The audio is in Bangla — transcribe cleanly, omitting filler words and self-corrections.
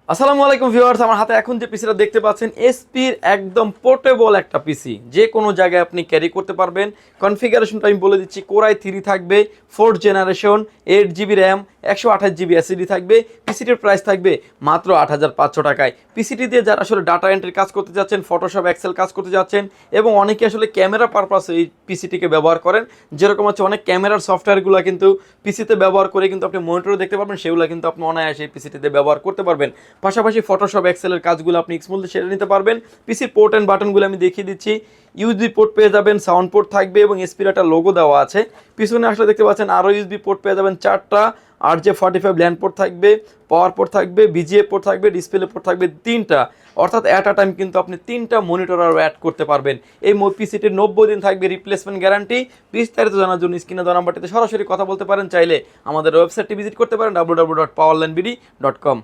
আসসালামু আলাইকুম ভিউয়ার্স, আমার হাতে এখন যে পিসিটা দেখতে পাচ্ছেন এসপির একদম পোর্টেবল একটা পিসি, যে কোনো জায়গায় আপনি ক্যারি করতে পারবেন। কনফিগারেশনটা আমি বলে দিচ্ছি, কোরাই 3 থাকবে, 4th generation, 8 GB RAM, 128 GB SSD থাকবে। পিসিটির প্রাইস থাকবে মাত্র 8,500 টাকায়। পিসিটি দিয়ে যারা আসলে ডাটা এন্ট্রির কাজ করতে যাচ্ছেন, ফটোশপ এক্সেল কাজ করতে যাচ্ছেন, এবং অনেকে আসলে ক্যামেরা পারপাসে এই পিসিটিকে ব্যবহার করেন, যেরকম হচ্ছে অনেক ক্যামেরার সফটওয়্যারগুলো কিন্তু পিসিতে ব্যবহার করে কিন্তু আপনি মনিটরে দেখতে পারবেন, সেগুলো কিন্তু আপনি অনায়াসে এই পিসিটিতে ব্যবহার করতে পারবেন। পাশাপাশি ফটোশপ এক্সেলের কাজগুলো আপনি স্মুথলি সেরে নিতে পারবেন। পিসির পোর্ট অ্যান্ড বাটনগুলো আমি দেখিয়ে দিচ্ছি। ইউএসবি পোর্ট পেয়ে যাবেন, সাউন্ড পোর্ট থাকবে এবং এসপির একটা লোগো দেওয়া আছে। পিছনে আসলে দেখতে পাচ্ছেন আরও ইউএসবি পোর্ট পেয়ে যাবেন 4টা, RJ45 ল্যান্ড পোর্ট থাকবে, পাওয়ার পোর্ট থাকবে, বিজিএ পোর্ট থাকবে, ডিসপ্লে পোর্ট থাকবে 3টা। অর্থাৎ অ্যাট আ টাইম কিন্তু আপনি 3টা মনিটর আরও অ্যাড করতে পারবেন। এই পিসিটির 90 দিন থাকবে রিপ্লেসমেন্ট গ্যারান্টি। বিস্তারিত জানার জন্য স্ক্রিনে দেওয়া নাম্বারটিতে সরাসরি কথা বলতে পারেন, চাইলে আমাদের ওয়েবসাইটটি ভিজিট করতে পারেন www.powerlinebd.com।